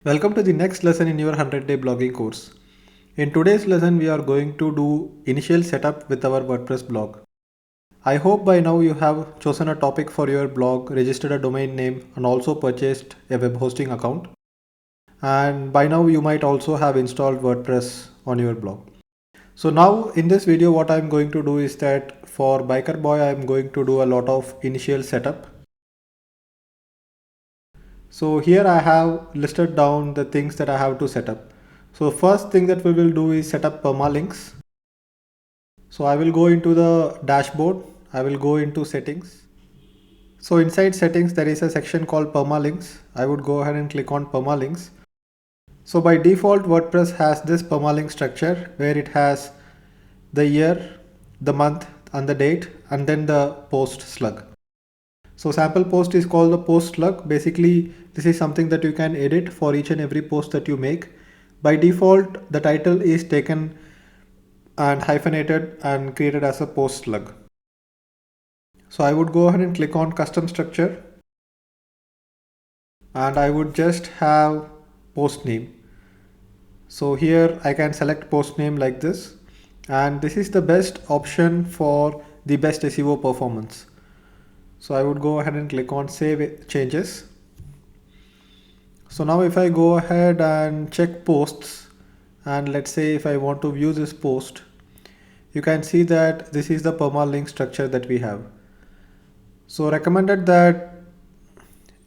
Welcome to the next lesson in your 100-day blogging course. In today's lesson, we are going to do initial setup with our WordPress blog. I hope by now you have chosen a topic for your blog, registered a domain name, and also purchased a web hosting account. And by now you might also have installed WordPress on your blog. So now in this video, what I'm going to do is that for Biker Boy, I'm going to do a lot of initial setup. So here I have listed down the things that I have to set up. So first thing that we will do is set up permalinks. So I will go into the dashboard. I will go into settings. So inside settings, there is a section called permalinks. I would go ahead and click on permalinks. So by default, WordPress has this permalink structure where it has the year, the month and the date, and then the post slug. So sample post is called the post slug. Basically, this is something that you can edit for each and every post that you make. By default, the title is taken and hyphenated and created as a post slug. So I would go ahead and click on custom structure and I would just have post name. So here I can select post name like this, and this is the best option for the best SEO performance. So I would go ahead and click on save changes. So now if I go ahead and check posts, and let's say if I want to view this post, you can see that this is the permalink structure that we have. So recommended that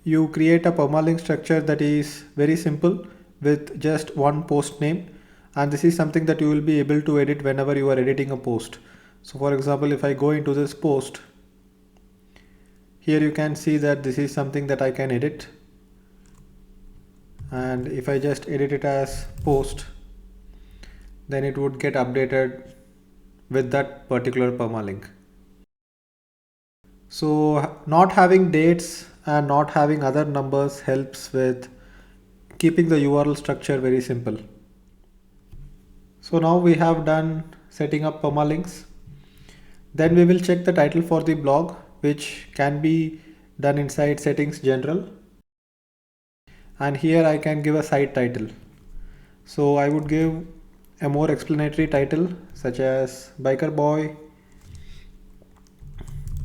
you create a permalink structure that is very simple with just one post name, and this is something that you will be able to edit whenever you are editing a post. So for example, if I go into this post, here you can see that this is something that I can edit, and if I just edit it as post, then it would get updated with that particular permalink. So not having dates and not having other numbers helps with keeping the URL structure very simple. So now we have done setting up permalinks. Then we will check the title for the blog, which can be done inside settings general. And here I can give a site title. So I would give a more explanatory title such as Biker Boy,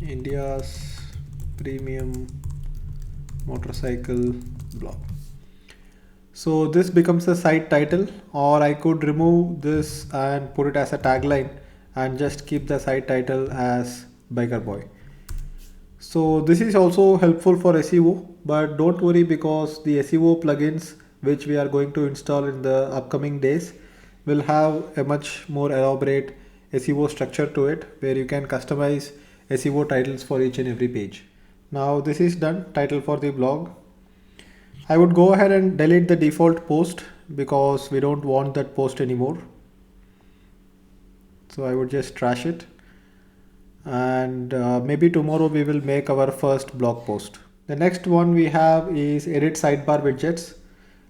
India's premium motorcycle blog. So this becomes the site title, or I could remove this and put it as a tagline and just keep the site title as Biker Boy. So this is also helpful for SEO, but don't worry because the SEO plugins which we are going to install in the upcoming days will have a much more elaborate SEO structure to it, where you can customize SEO titles for each and every page. Now this is done, title for the blog. I would go ahead and delete the default post because we don't want that post anymore. So I would just trash it, and maybe tomorrow we will make our first blog post. The next one we have is edit sidebar widgets.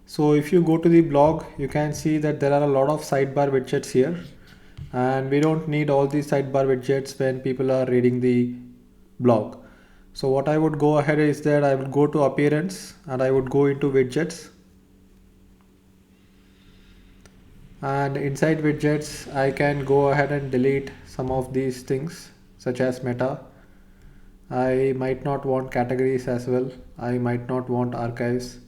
So if you go to the blog, you can see that there are a lot of sidebar widgets here, and we don't need all these sidebar widgets when people are reading the blog. So what I would go ahead is that I would go to appearance and I would go into widgets, and inside widgets I can go ahead and delete some of these things such as meta. I might not want categories as well. I might not want archives.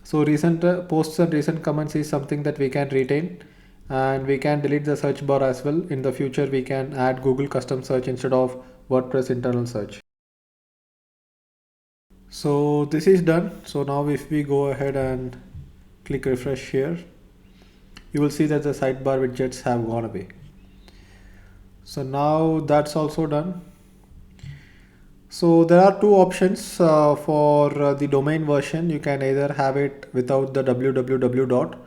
So recent posts and recent comments is something that we can retain, and we can delete the search bar as well. In the future we can add Google custom search instead of WordPress internal search. So this is done. So now if we go ahead and click refresh here, you will see that the sidebar widgets have gone away. So now that's also done. So there are two options for the domain version. You can either have it without the www dot,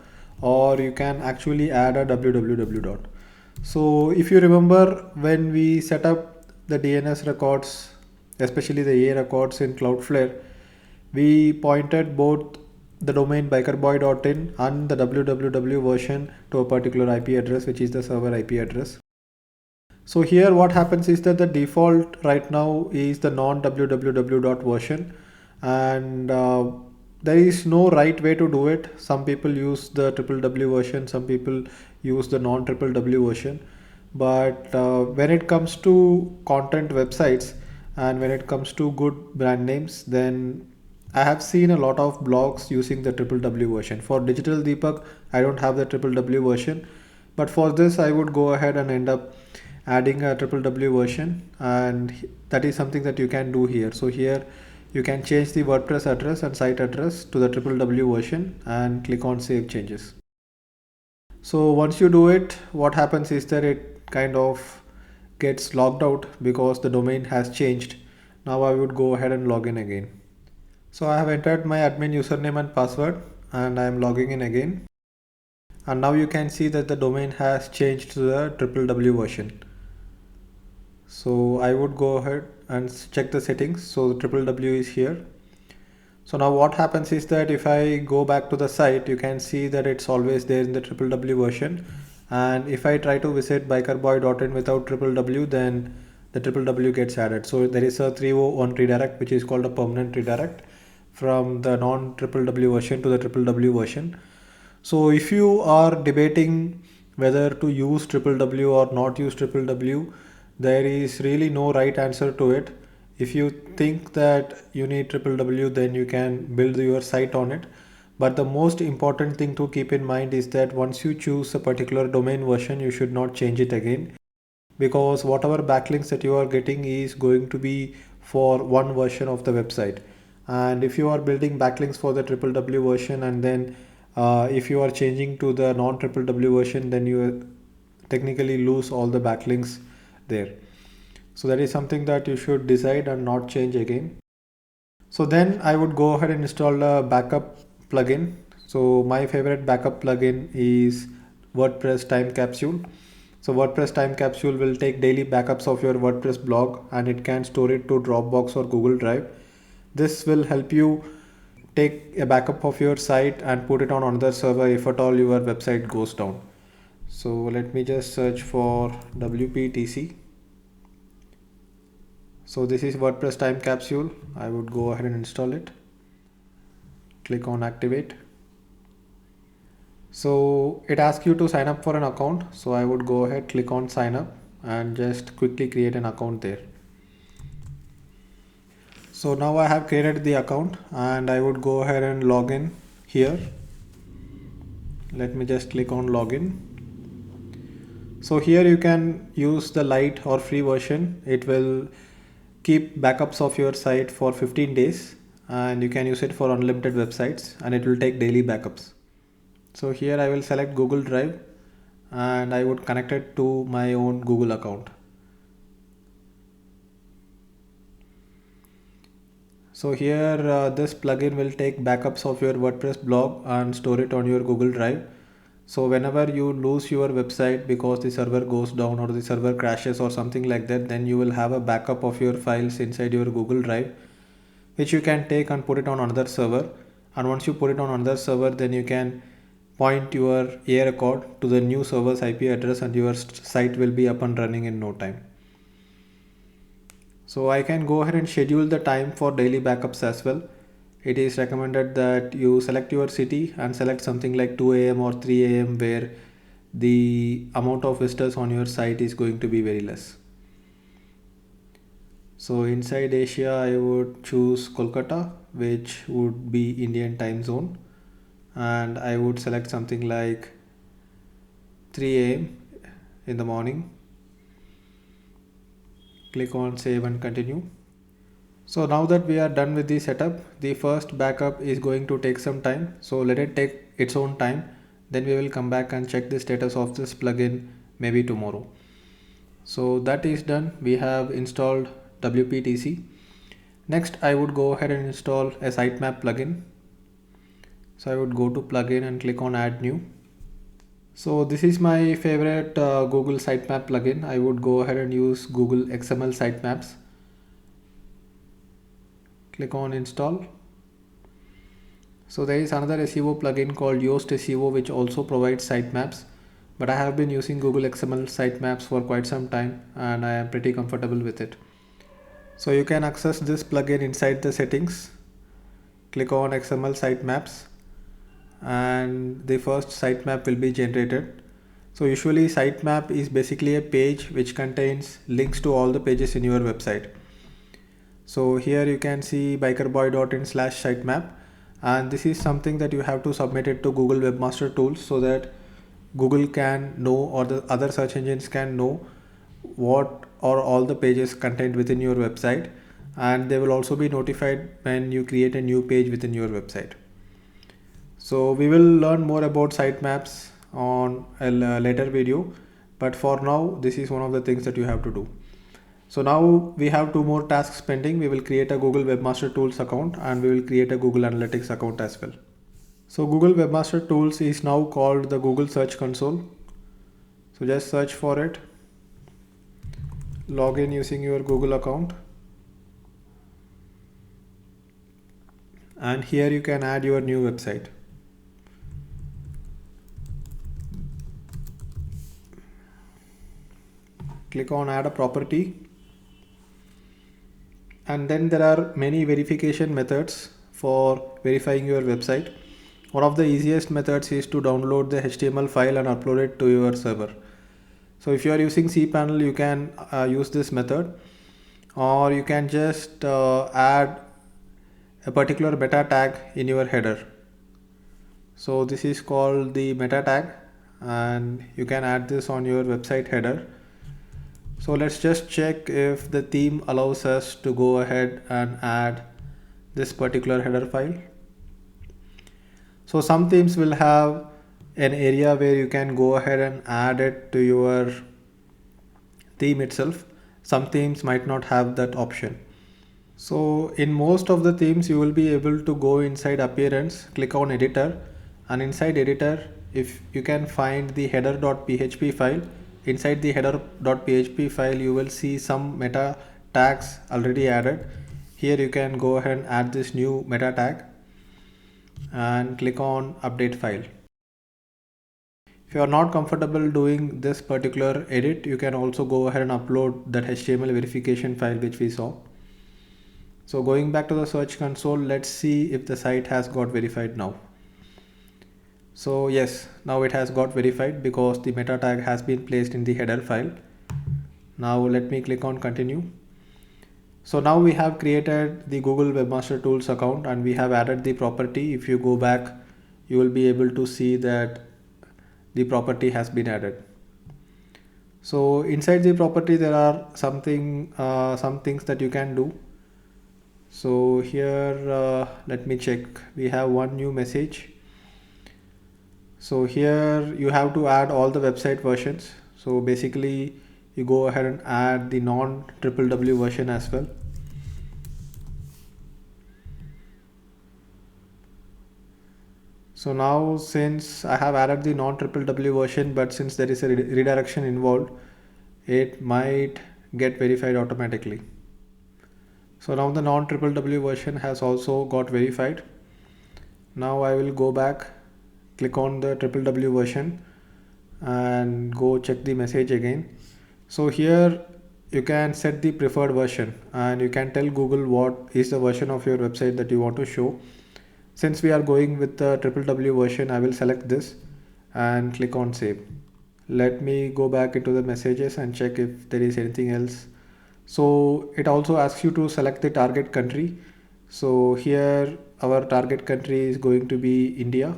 or you can actually add a www dot. So if you remember, when we set up the DNS records, especially the A records in Cloudflare, we pointed both the domain bikerboy.in and the www version to a particular IP address, which is the server IP address. So here what happens is that the default right now is the non www dot version, and There is no right way to do it. Some people use the triple W version, some people use the non triple W version. But when it comes to content websites and when it comes to good brand names, then I have seen a lot of blogs using the triple W version. For Digital Deepak, I don't have the triple W version, but for this, I would go ahead and end up adding a triple W version, and that is something that you can do here. So here you can change the WordPress address and site address to the triple W version and click on save changes. So once you do it, what happens is that it kind of gets logged out because the domain has changed. Now I would go ahead and log in again. So I have entered my admin username and password and I am logging in again. And now you can see that the domain has changed to the triple W version. So I would go ahead and check the settings. So the triple W is here. So now what happens is that if I go back to the site, you can see that it's always there in the triple W version. And if I try to visit bikerboy.in without triple W, then the triple W gets added. So there is a 301 redirect, which is called a permanent redirect from the non triple W version to the triple W version. So if you are debating whether to use triple W or not use triple W, there is really no right answer to it. If you think that you need triple W, then you can build your site on it. But the most important thing to keep in mind is that once you choose a particular domain version, you should not change it again, because whatever backlinks that you are getting is going to be for one version of the website. And if you are building backlinks for the triple W version, and then if you are changing to the non triple W version, then you technically lose all the backlinks there. So that is something that you should decide and not change again. So then I would go ahead and install a backup plugin. So my favorite backup plugin is WordPress Time Capsule. So WordPress Time Capsule will take daily backups of your WordPress blog and it can store it to Dropbox or Google Drive. This will help you take a backup of your site and put it on another server if at all your website goes down. So let me just search for WPTC. So this is WordPress Time Capsule. I would go ahead and install it. Click on activate. So it asks you to sign up for an account. So I would go ahead, click on sign up and just quickly create an account there. So now I have created the account and I would go ahead and log in here. Let me just click on login. So here you can use the light or free version. It will keep backups of your site for 15 days and you can use it for unlimited websites and it will take daily backups. So here I will select Google Drive and I would connect it to my own Google account. So here this plugin will take backups of your WordPress blog and store it on your Google Drive. So whenever you lose your website because the server goes down or the server crashes or something like that, then you will have a backup of your files inside your Google Drive, which you can take and put it on another server. And once you put it on another server, then you can point your A record to the new server's IP address and your site will be up and running in no time. So I can go ahead and schedule the time for daily backups as well. It is recommended that you select your city and select something like 2 a.m. or 3 a.m. where the amount of visitors on your site is going to be very less. So inside Asia, I would choose Kolkata, which would be Indian time zone. And I would select something like 3 a.m. in the morning. Click on save and continue. So now that we are done with the setup, the first backup is going to take some time. So let it take its own time. Then we will come back and check the status of this plugin maybe tomorrow. So that is done. We have installed WPTC. Next, I would go ahead and install a sitemap plugin. So I would go to plugin and click on add new. So this is my favorite Google sitemap plugin. I would go ahead and use Google XML sitemaps. Click on install. So there is another SEO plugin called Yoast SEO which also provides sitemaps, but I have been using Google XML sitemaps for quite some time and I am pretty comfortable with it. So you can access this plugin inside the settings click on XML sitemaps, and the first sitemap will be generated. So usually sitemap is basically a page which contains links to all the pages in your website. So here you can see bikerboy.in/sitemap, and this is something that you have to submit it to Google Webmaster Tools so that Google can know, or the other search engines can know, what are all the pages contained within your website, and they will also be notified when you create a new page within your website. So we will learn more about sitemaps on a later video, but for now this is one of the things that you have to do. So now we have two more tasks pending. We will create a Google Webmaster Tools account, and we will create a Google Analytics account as well. So Google Webmaster Tools is now called the Google Search Console. So just search for it, log in using your Google account, and here you can add your new website. Click on add a property, and then there are many verification methods for verifying your website. One of the easiest methods is to download the HTML file and upload it to your server. So if you are using cPanel, you can use this method, or you can just add a particular meta tag in your header. So this is called the meta tag, and you can add this on your website header. So let's just check if the theme allows us to go ahead and add this particular header file. So some themes will have an area where you can go ahead and add it to your theme itself. Some themes might not have that option. So in most of the themes you will be able to go inside appearance, click on editor, and inside editor, if you can find the header.php file, inside the header.php file you will see some meta tags already added. Here you can go ahead and add this new meta tag and click on update file. If you are not comfortable doing this particular edit, you can also go ahead and upload that HTML verification file which we saw. So going back to the search console, let's see if the site has got verified now. So yes, now it has got verified because the meta tag has been placed in the header file. Now let me click on continue. So now we have created the Google Webmaster Tools account, and we have added the property. If you go back, you will be able to see that the property has been added. So inside the property there are some things that you can do. So here let me check. We have one new message. So here you have to add all the website versions. So basically you go ahead and add the non-www version as well. So now since I have added the non-www version, but since there is a redirection involved, it might get verified automatically. So now the non-www version has also got verified. Now I will go back, click on the www version and go check the message again. So here you can set the preferred version, and you can tell Google what is the version of your website that you want to show. Since we are going with the www version, I will select this and click on save. Let me go back into the messages and check if there is anything else. So it also asks you to select the target country. So here our target country is going to be India.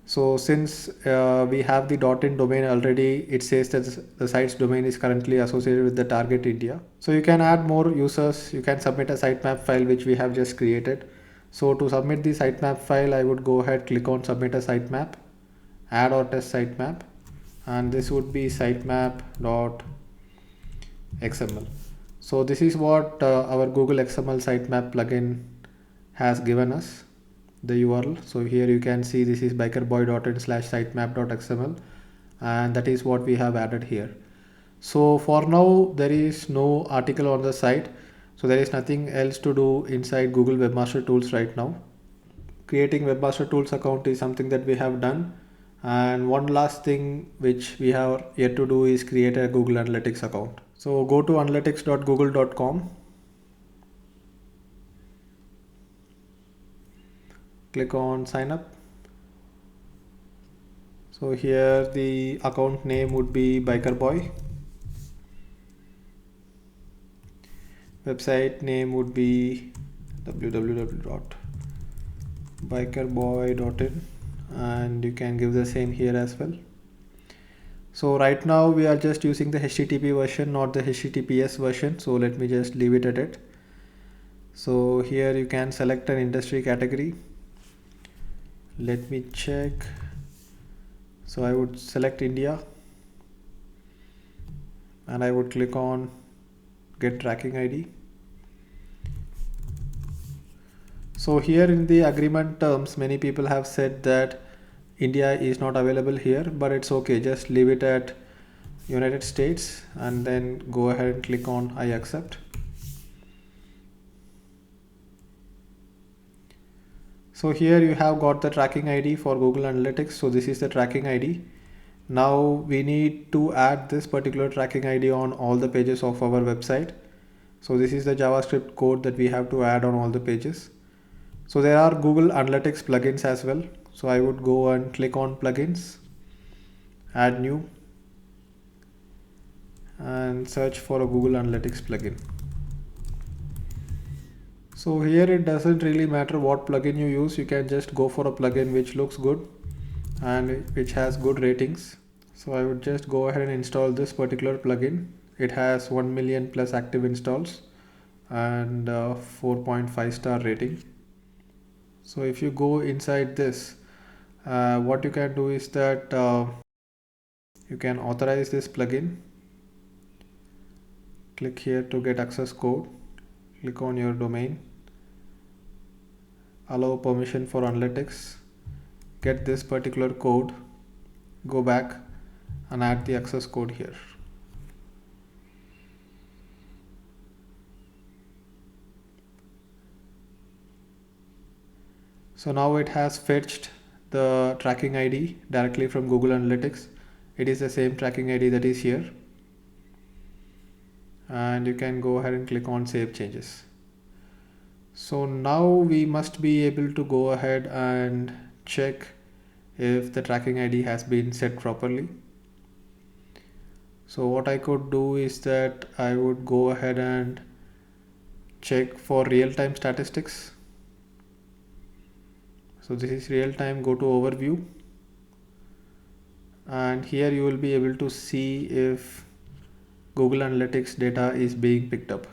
So since we have the .in domain already, it says that the site's domain is currently associated with the target India. So you can add more users. You can submit a sitemap file which we have just created. So to submit the sitemap file, I would go ahead, click on submit a sitemap, add or test sitemap, and this would be sitemap.xml. So this is what our Google XML sitemap plugin has given us, the URL. So here you can see this is bikerboy.in/sitemap.xml, and that is what we have added here. So for now there is no article on the site, so there is nothing else to do inside Google Webmaster Tools right now. Creating Webmaster Tools account is something that we have done, and one last thing which we have yet to do is create a Google Analytics account. So go to analytics.google.com. click on sign up. So here the account name would be Biker Boy. Website name would be www.bikerboy.in, and you can give the same here as well. So right now we are just using the HTTP version, not the HTTPS version. So let me just leave it at it. So here you can select an industry category. Let me check. So I would select India and I would click on get tracking ID. So here in the agreement terms, many people have said that India is not available here, but it's okay. Just leave it at United States and then go ahead and click on I accept. So here you have got the tracking ID for Google Analytics. So this is the tracking ID. Now we need to add this particular tracking ID on all the pages of our website. So this is the JavaScript code that we have to add on all the pages. So there are Google Analytics plugins as well. So I would go and click on plugins, add new, and search for a Google Analytics plugin. So here it doesn't really matter what plugin you use. You can just go for a plugin which looks good and which has good ratings. So I would just go ahead and install this particular plugin. It has 1 million plus active installs and 4.5 star rating. So if you go inside this, what you can do is that you can authorize this plugin. Click here to get access code. Click on your domain. Allow permission for analytics. Get this particular code. Go back and add the access code here. So now it has fetched the tracking ID directly from Google Analytics. It is the same tracking ID that is here. And you can go ahead and click on save changes. So now we must be able to go ahead and check if the tracking ID has been set properly. So what I could do is that I would go ahead and check for real-time statistics. So this is real-time. Go to overview, and here you will be able to see if Google Analytics data is being picked up.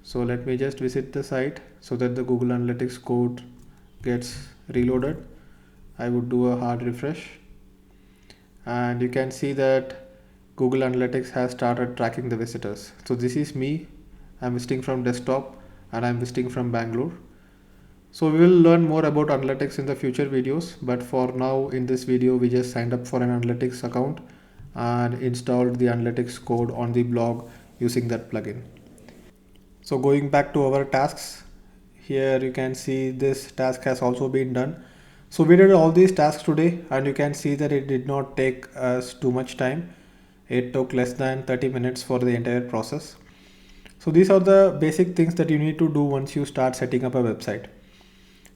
So let me just visit the site so that the Google Analytics code gets reloaded. I would do a hard refresh, and you can see that Google Analytics has started tracking the visitors. So this is me. I'm visiting from desktop and I'm visiting from Bangalore. So we will learn more about analytics in the future videos, but for now in this video we just signed up for an analytics account and installed the analytics code on the blog using that plugin. So going back to our tasks, here you can see this task has also been done. So we did all these tasks today and you can see that it did not take us too much time. It took less than 30 minutes for the entire process. So these are the basic things that you need to do once you start setting up a website.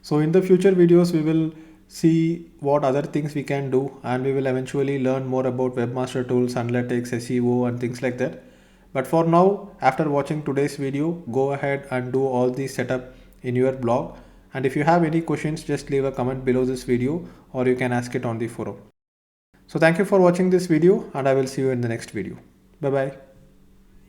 So in the future videos, we will see what other things we can do, and we will eventually learn more about webmaster tools, analytics, SEO and things like that. But for now, after watching today's video, go ahead and do all these setup in your blog. And if you have any questions, just leave a comment below this video or you can ask it on the forum. So thank you for watching this video and I will see you in the next video. Bye bye.